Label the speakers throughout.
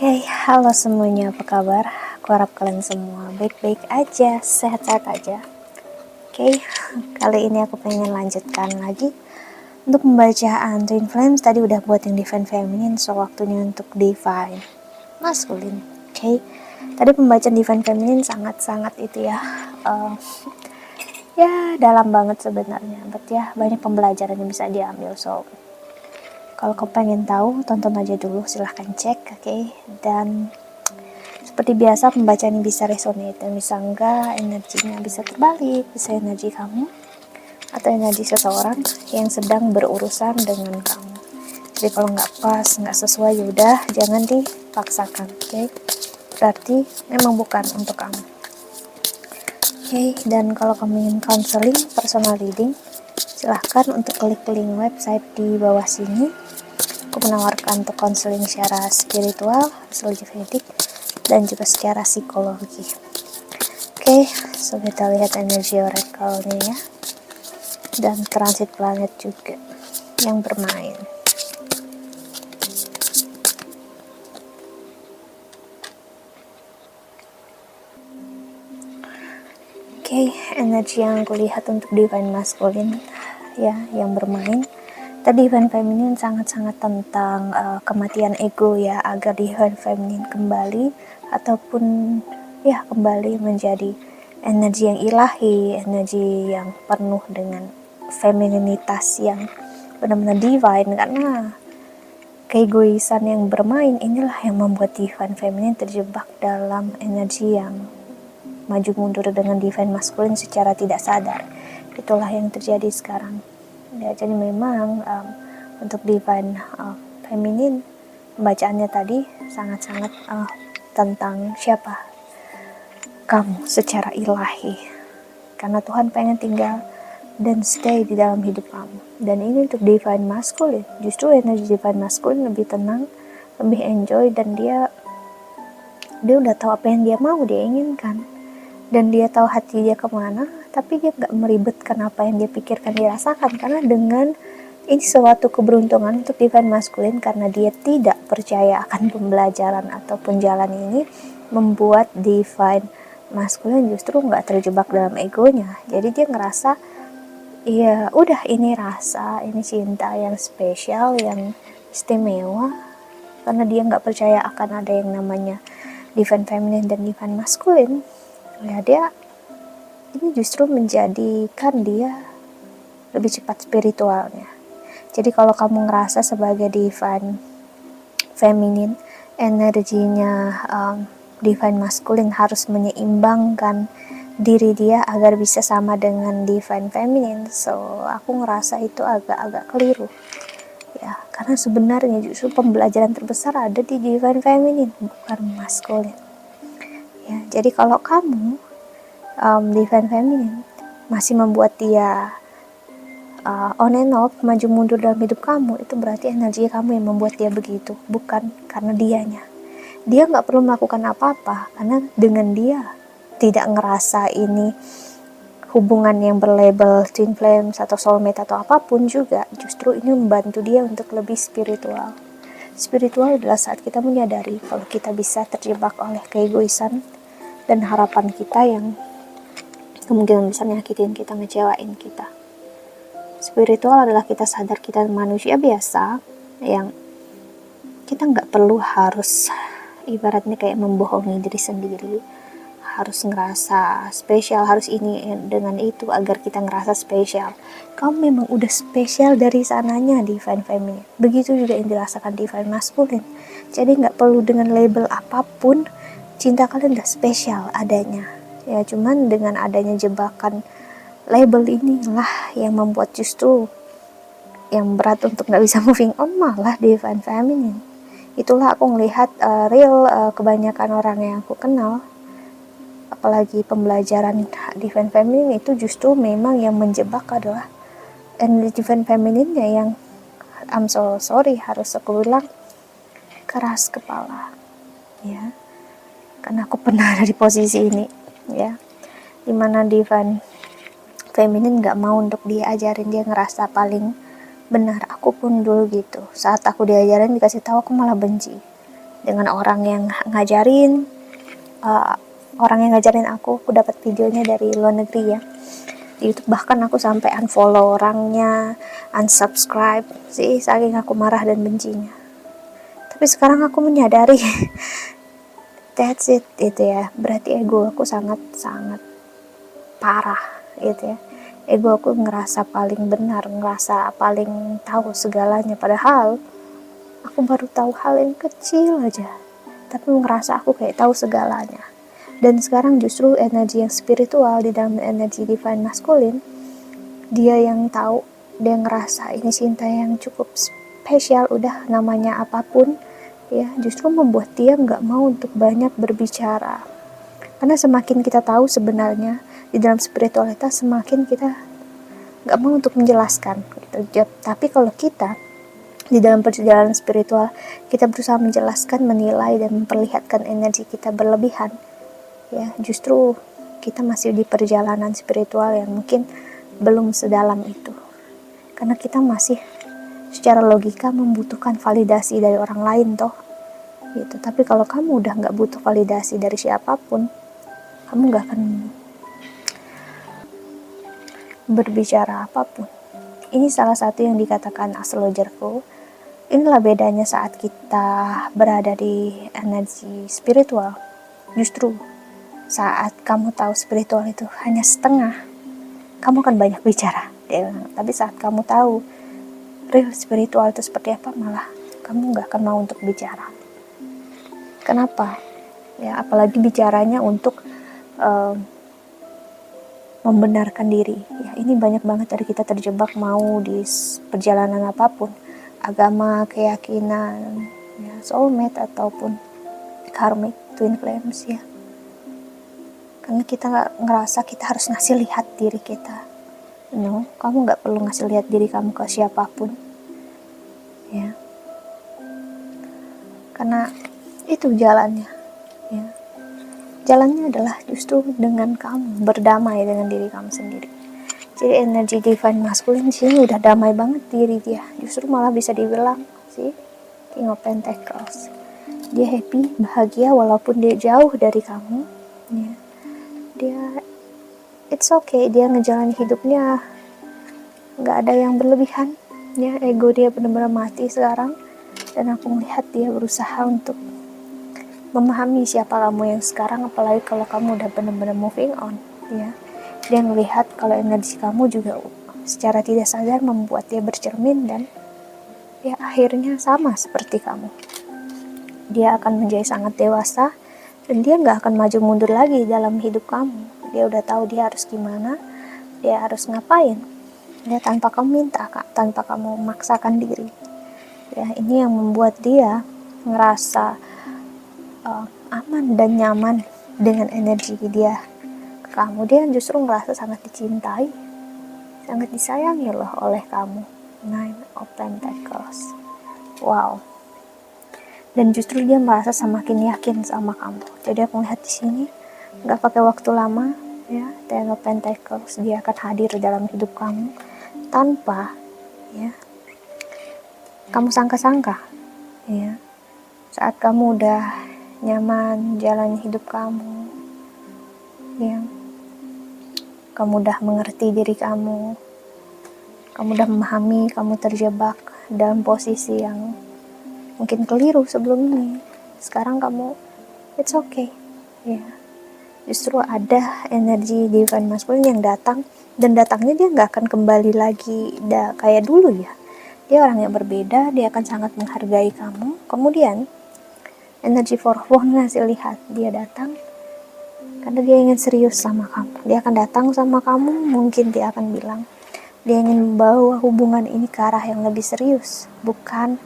Speaker 1: Oke, halo semuanya, apa kabar? Aku harap kalian semua baik-baik aja, sehat-sehat aja. Oke, kali ini aku pengen lanjutkan lagi untuk pembacaan Twin Flames. Tadi udah buat yang Divine Feminine, so waktunya untuk Divine Masculine. Oke, tadi pembacaan Divine Feminine sangat-sangat itu ya, ya dalam banget sebenarnya, but ya banyak pembelajaran yang bisa diambil. So kalau kau pengen tahu, tonton aja dulu, silahkan cek, oke? Dan seperti biasa, pembacaan ini bisa resonate dan bisa enggak, energinya bisa terbalik, bisa energi kamu atau energi seseorang yang sedang berurusan dengan kamu. Jadi kalau nggak pas, nggak sesuai, yaudah jangan dipaksakan, oke? Berarti memang bukan untuk kamu. Oke, dan kalau kamu ingin counseling, personal reading, silahkan untuk klik link website di bawah sini. Aku menawarkan untuk konseling secara spiritual, astrologi Vedic, dan juga secara psikologi. Oke, so kita lihat energi oracle-nya ya. Dan transit planet juga yang bermain. Oke, energi yang aku lihat untuk Divine Masculine ya, yang bermain. Tadi Divine Feminine sangat-sangat tentang kematian ego ya, agar Divine Feminine kembali ataupun ya kembali menjadi energi yang ilahi, energi yang penuh dengan femininitas yang benar-benar divine, karena keegoisan yang bermain inilah yang membuat Divine Feminine terjebak dalam energi yang maju mundur dengan Divine Masculine secara tidak sadar. Itulah yang terjadi sekarang. Ya, jadi memang untuk Divine Feminine, pembacaannya tadi sangat-sangat tentang siapa kamu secara ilahi, karena Tuhan pengen tinggal dan stay di dalam hidup kamu. Dan ini untuk Divine Masculine, justru energi Divine Masculine lebih tenang, lebih enjoy, dan dia udah tahu apa yang dia mau, dia inginkan, dan dia tahu hati dia kemana, tapi dia nggak meribetkan apa yang dia pikirkan, dia rasakan. Karena dengan ini suatu keberuntungan untuk Divine Masculine, karena dia tidak percaya akan pembelajaran ataupun jalan ini, membuat Divine Masculine justru nggak terjebak dalam egonya. Jadi dia ngerasa, ya udah, ini rasa, ini cinta yang spesial, yang istimewa, karena dia nggak percaya akan ada yang namanya Divine Feminine dan Divine Masculine. Ya dia ini justru menjadikan dia lebih cepat spiritualnya. Jadi kalau kamu ngerasa sebagai Divine Feminine, energinya Divine Masculine harus menyeimbangkan diri dia agar bisa sama dengan Divine Feminine. So aku ngerasa itu agak-agak keliru ya, karena sebenarnya justru pembelajaran terbesar ada di Divine Feminine, bukan Masculine ya. Jadi kalau kamu Divine Feminine masih membuat dia on and off, maju mundur dalam hidup kamu, itu berarti energi kamu yang membuat dia begitu, bukan karena dianya. Dia nggak perlu melakukan apa-apa, karena dengan dia tidak ngerasa ini hubungan yang berlabel twin flames atau soulmate atau apapun juga, justru ini membantu dia untuk lebih spiritual. Spiritual adalah saat kita menyadari kalau kita bisa terjebak oleh keegoisan dan harapan kita yang kemungkinan besar nyakitin kita, ngecewain kita. Spiritual adalah kita sadar kita manusia biasa yang kita nggak perlu harus ibaratnya kayak membohongi diri sendiri, harus ngerasa spesial, harus ini dengan itu agar kita ngerasa spesial. Kamu memang udah spesial dari sananya Divine Feminine. Begitu juga yang dirasakan Divine Masculine. Jadi nggak perlu dengan label apapun, cinta kalian udah spesial adanya. Ya cuman dengan adanya jebakan label inilah yang membuat justru yang berat untuk nggak bisa moving on malah Divine Feminine. Itulah aku ngelihat real kebanyakan orang yang aku kenal, apalagi pembelajaran Divine Feminine itu justru memang yang menjebak adalah energi Divine Feminine-nya yang I'm so sorry harus aku bilang keras kepala ya, karena aku pernah ada di posisi ini ya, dimana Divine Feminine gak mau untuk diajarin, dia ngerasa paling benar. Aku pun dulu gitu, saat aku diajarin dikasih tahu aku malah benci, dengan orang yang ngajarin, orang yang ngajarin aku dapat videonya dari luar negeri ya, di YouTube. Bahkan aku sampai unfollow orangnya, unsubscribe sih, saking aku marah dan bencinya. Tapi sekarang aku menyadari that's it, itu ya, berarti ego aku sangat parah gitu ya. Ego aku ngerasa paling benar, ngerasa paling tahu segalanya, padahal aku baru tahu hal yang kecil aja, tapi ngerasa aku kayak tahu segalanya. Dan sekarang justru energi yang spiritual di dalam energi divine masculine, dia yang tahu, dia ngerasa ini cinta yang cukup spesial, udah namanya apapun ya, justru membuat dia nggak mau untuk banyak berbicara. Karena semakin kita tahu sebenarnya di dalam spiritualitas, semakin kita nggak mau untuk menjelaskan gitu. Tapi kalau kita di dalam perjalanan spiritual, kita berusaha menjelaskan, menilai, dan memperlihatkan energi kita berlebihan ya, justru kita masih di perjalanan spiritual yang mungkin belum sedalam itu, karena kita masih secara logika membutuhkan validasi dari orang lain toh gitu. Tapi kalau kamu udah nggak butuh validasi dari siapapun, kamu nggak akan berbicara apapun. Ini salah satu yang dikatakan astrologerku. Inilah bedanya saat kita berada di energi spiritual. Justru saat kamu tahu spiritual itu hanya setengah, kamu akan banyak bicara. Tapi saat kamu tahu real spiritual itu seperti apa, malah kamu nggak akan mau untuk bicara. Kenapa? Ya, apalagi bicaranya untuk membenarkan diri. Ya, ini banyak banget dari kita terjebak mau di perjalanan apapun, agama, keyakinan, ya, soulmate ataupun karmic twin flames ya. Karena kita ngerasa kita harus ngasih lihat diri kita. No, kamu nggak perlu ngasih lihat diri kamu ke siapapun. Ya. Karena itu jalannya. Ya. Jalannya adalah justru dengan kamu berdamai dengan diri kamu sendiri. Jadi energi divine masculine di sini udah damai banget diri dia. Justru malah bisa dibilang sih King of Pentacles. Dia happy, bahagia walaupun dia jauh dari kamu. Ya. Dia it's okay, dia ngejalanin hidupnya nggak ada yang berlebihan. Ya, ego dia benar-benar mati sekarang. Dan aku melihat dia berusaha untuk memahami siapa kamu yang sekarang, apalagi kalau kamu udah benar-benar moving on ya. Dia melihat kalau energi kamu juga secara tidak sadar membuat dia bercermin, dan ya akhirnya sama seperti kamu. Dia akan menjadi sangat dewasa dan dia nggak akan maju mundur lagi dalam hidup kamu. Dia udah tahu dia harus gimana, dia harus ngapain ya, tanpa kamu minta, tanpa kamu memaksakan diri ya. Ini yang membuat dia ngerasa aman dan nyaman dengan energi dia ke kamu. Dia justru ngerasa sangat dicintai, sangat disayangi loh oleh kamu. Nine of Pentacles. Wow. Dan justru dia merasa semakin yakin sama kamu. Jadi aku lihat di sini nggak pakai waktu lama ya, Ten of Pentacles dia akan hadir dalam hidup kamu tanpa ya kamu sangka-sangka ya. Saat kamu udah nyaman jalan hidup kamu ya, kamu udah mengerti diri kamu udah memahami, kamu terjebak dalam posisi yang mungkin keliru sebelum ini, sekarang kamu it's okay ya. Justru ada energi divine masculine yang datang, dan datangnya dia nggak akan kembali lagi kayak dulu ya. Dia orang yang berbeda, dia akan sangat menghargai kamu. Kemudian energi Four ngasih lihat, dia datang karena dia ingin serius sama kamu. Dia akan datang sama kamu, mungkin dia akan bilang dia ingin membawa hubungan ini ke arah yang lebih serius, bukan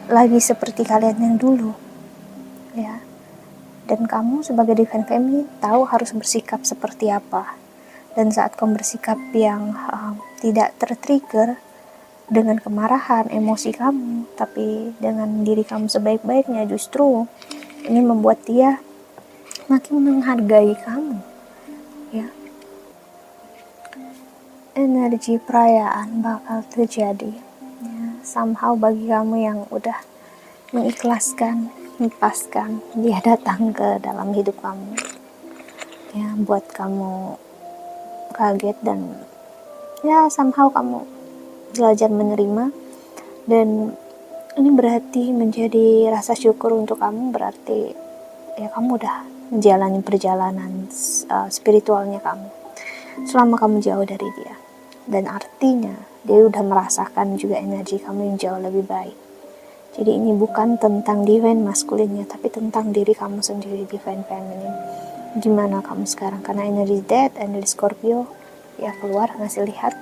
Speaker 1: lagi seperti kalian yang dulu ya. Dan kamu sebagai divine feminine tahu harus bersikap seperti apa. Dan saat kamu bersikap yang tidak tertrigger dengan kemarahan, emosi kamu, tapi dengan diri kamu sebaik-baiknya, justru ini membuat dia makin menghargai kamu ya. Energi perayaan bakal terjadi ya. Somehow bagi kamu yang udah mengikhlaskan lepaskan dia datang ke dalam hidup kamu, ya, buat kamu kaget dan ya somehow kamu belajar menerima. Dan ini berarti menjadi rasa syukur untuk kamu, berarti ya kamu udah menjalani perjalanan spiritualnya kamu selama kamu jauh dari dia, dan artinya dia udah merasakan juga energi kamu yang jauh lebih baik. Jadi ini bukan tentang divine masculine-nya, tapi tentang diri kamu sendiri, divine feminine. Gimana kamu sekarang, karena energi death, energi Scorpio ya keluar ngasih lihat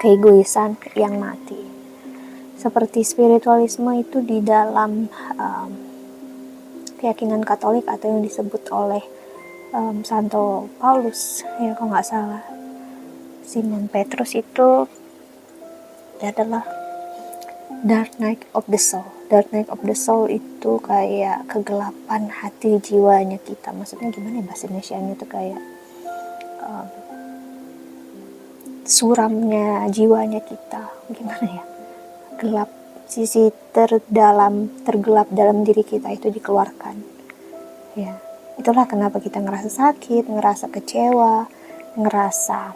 Speaker 1: keegoisan yang mati. Seperti spiritualisme itu di dalam keyakinan Katolik atau yang disebut oleh Santo Paulus, ya kalau nggak salah, Simon Petrus, itu adalah dark night of the soul. Dark night of the soul itu kayak kegelapan hati jiwanya kita. Maksudnya gimana ya bahasa Indonesianya, itu kayak suramnya jiwanya kita, gimana ya, gelap, sisi tergelap dalam diri kita itu dikeluarkan, ya. Itulah kenapa kita ngerasa sakit, ngerasa kecewa, ngerasa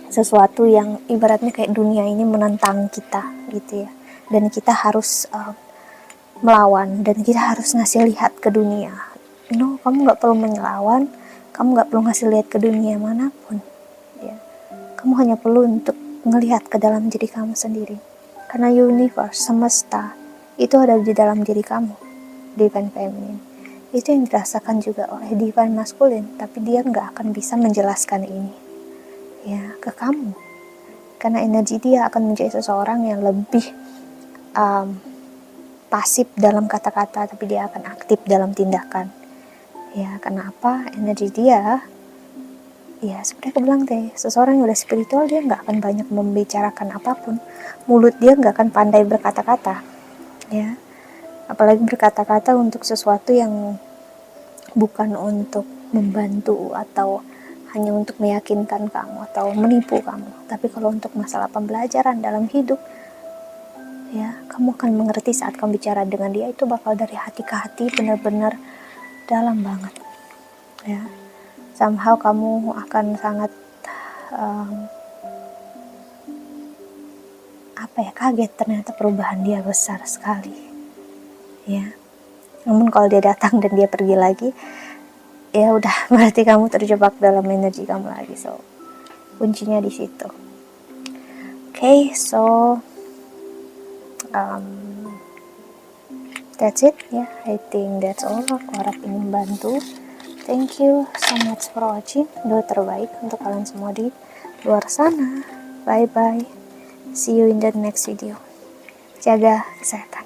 Speaker 1: sesuatu yang ibaratnya kayak dunia ini menentang kita gitu ya, dan kita harus melawan, dan kita harus ngasih lihat ke dunia, kamu nggak perlu melawan, kamu nggak perlu ngasih lihat ke dunia manapun, ya. Kamu hanya perlu untuk ngelihat ke dalam diri kamu sendiri. Karena universe, semesta, itu ada di dalam diri kamu, divine feminine. Itu yang dirasakan juga oleh divine masculine, tapi dia nggak akan bisa menjelaskan ini, ya, ke kamu. Karena energi dia akan menjadi seseorang yang lebih pasif dalam kata-kata, tapi dia akan aktif dalam tindakan. Ya, kenapa? Energi dia, ya seperti aku bilang teh, seseorang yang udah spiritual dia nggak akan banyak membicarakan apapun. Mulut dia nggak akan pandai berkata-kata, ya. Apalagi berkata-kata untuk sesuatu yang bukan untuk membantu atau hanya untuk meyakinkan kamu atau menipu kamu. Tapi kalau untuk masalah pembelajaran dalam hidup, ya, kamu akan mengerti saat kamu bicara dengan dia itu bakal dari hati ke hati, benar-benar dalam banget, ya. Somehow kamu akan sangat kaget, ternyata perubahan dia besar sekali, ya. Namun kalau dia datang dan dia pergi lagi, ya udah berarti kamu terjebak dalam energi kamu lagi. So kuncinya di situ. Okay, so that's it, ya. I think that's all. Aku harap ini membantu. Thank you so much for watching. Doa terbaik untuk kalian semua di luar sana. Bye bye. See you in the next video. Jaga kesehatan.